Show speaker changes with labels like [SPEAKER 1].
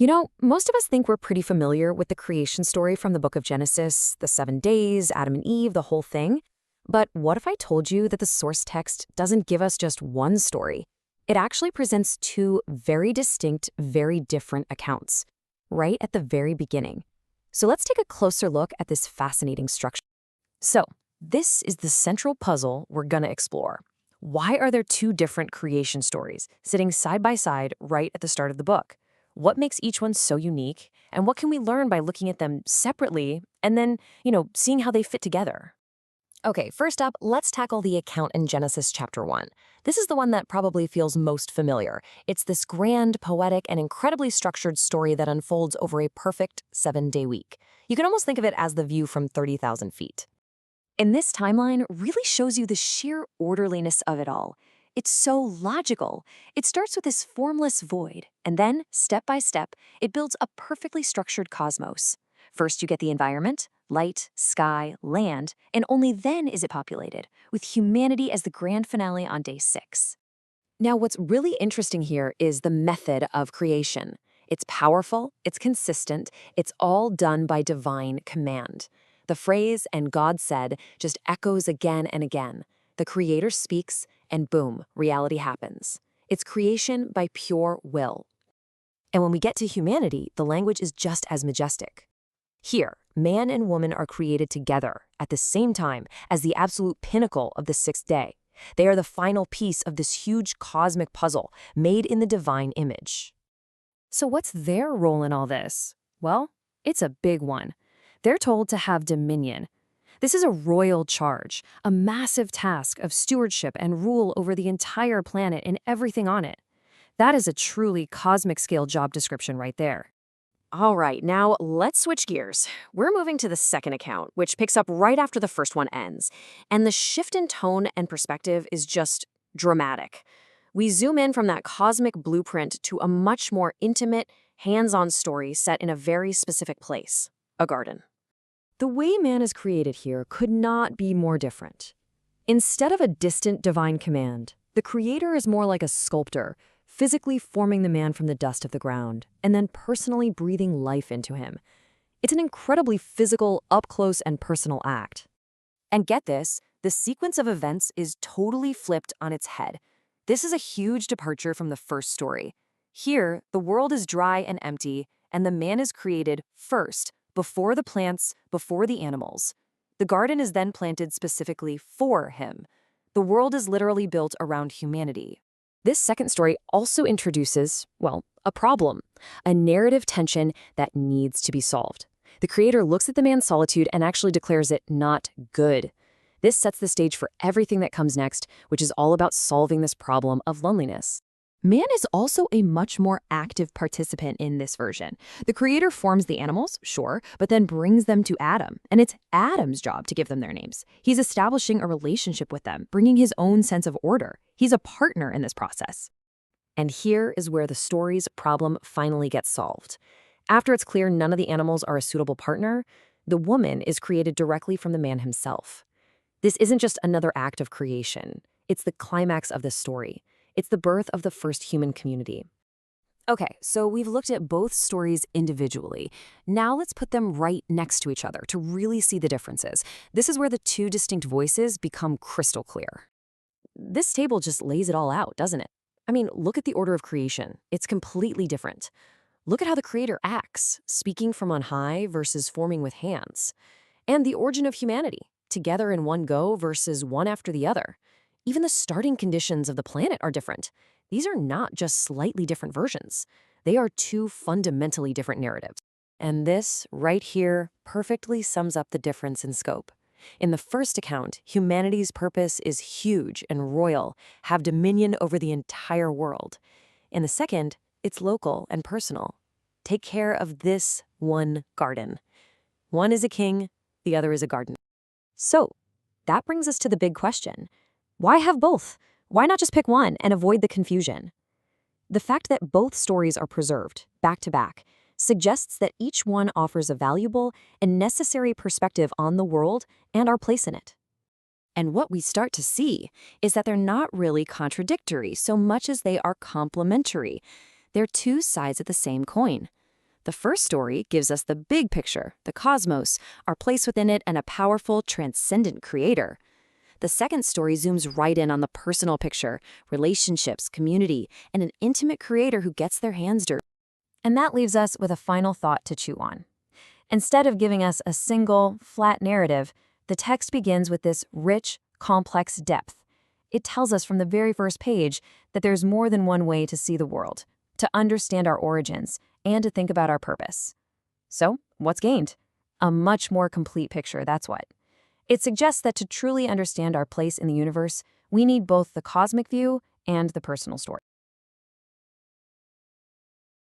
[SPEAKER 1] Most of us think we're pretty familiar with the creation story from the book of Genesis, the 7 days, Adam and Eve, the whole thing. But what if I told you that the source text doesn't give us just one story? It actually presents two very distinct, very different accounts, right at the very beginning. So let's take a closer look at this fascinating structure. So, this is the central puzzle we're going to explore. Why are there two different creation stories sitting side by side right at the start of the book? What makes each one so unique? And what can we learn by looking at them separately and then, seeing how they fit together? Okay, first up, let's tackle the account in Genesis chapter 1. This is the one that probably feels most familiar. It's this grand, poetic, and incredibly structured story that unfolds over a perfect 7-day week. You can almost think of it as the view from 30,000 feet. And this timeline really shows you the sheer orderliness of it all. It's so logical. It starts with this formless void, and then, step by step, it builds a perfectly structured cosmos. First, you get the environment, light, sky, land, and only then is it populated, with humanity as the grand finale on day 6. Now, what's really interesting here is the method of creation. It's powerful, it's consistent, it's all done by divine command. The phrase, "and God said," just echoes again and again. The Creator speaks, and boom, reality happens. It's creation by pure will. And when we get to humanity, the language is just as majestic. Here, man and woman are created together at the same time as the absolute pinnacle of the 6th day. They are the final piece of this huge cosmic puzzle made in the divine image. So what's their role in all this? Well, it's a big one. They're told to have dominion. This is a royal charge, a massive task of stewardship and rule over the entire planet and everything on it. That is a truly cosmic-scale job description right there. All right, now let's switch gears. We're moving to the second account, which picks up right after the first one ends. And the shift in tone and perspective is just dramatic. We zoom in from that cosmic blueprint to a much more intimate, hands-on story set in a very specific place, a garden. The way man is created here could not be more different. Instead of a distant divine command, the Creator is more like a sculptor, physically forming the man from the dust of the ground, and then personally breathing life into him. It's an incredibly physical, up-close, and personal act. And get this, the sequence of events is totally flipped on its head. This is a huge departure from the first story. Here, the world is dry and empty, and the man is created first, before the plants, before the animals. The garden is then planted specifically for him. The world is literally built around humanity. This second story also introduces, a problem, a narrative tension that needs to be solved. The Creator looks at the man's solitude and actually declares it not good. This sets the stage for everything that comes next, which is all about solving this problem of loneliness. Man is also a much more active participant in this version. The Creator forms the animals, sure, but then brings them to Adam, and it's Adam's job to give them their names. He's establishing a relationship with them, bringing his own sense of order. He's a partner in this process. And here is where the story's problem finally gets solved. After it's clear none of the animals are a suitable partner, the woman is created directly from the man himself. This isn't just another act of creation. It's the climax of the story. It's the birth of the first human community. Okay, so we've looked at both stories individually. Now let's put them right next to each other to really see the differences. This is where the two distinct voices become crystal clear. This table just lays it all out, doesn't it? I mean, look at the order of creation. It's completely different. Look at how the Creator acts, speaking from on high versus forming with hands. And the origin of humanity, together in one go versus one after the other. Even the starting conditions of the planet are different. These are not just slightly different versions. They are two fundamentally different narratives. And this, right here, perfectly sums up the difference in scope. In the first account, humanity's purpose is huge and royal, have dominion over the entire world. In the second, it's local and personal. Take care of this one garden. One is a king, the other is a garden. So, that brings us to the big question. Why have both? Why not just pick one and avoid the confusion? The fact that both stories are preserved, back to back, suggests that each one offers a valuable and necessary perspective on the world and our place in it. And what we start to see is that they're not really contradictory so much as they are complementary. They're two sides of the same coin. The first story gives us the big picture, the cosmos, our place within it, and a powerful, transcendent creator. The second story zooms right in on the personal picture, relationships, community, and an intimate creator who gets their hands dirty. And that leaves us with a final thought to chew on. Instead of giving us a single, flat narrative, the text begins with this rich, complex depth. It tells us from the very first page that there's more than one way to see the world, to understand our origins, and to think about our purpose. So, what's gained? A much more complete picture, that's what. It suggests that to truly understand our place in the universe, we need both the cosmic view and the personal story.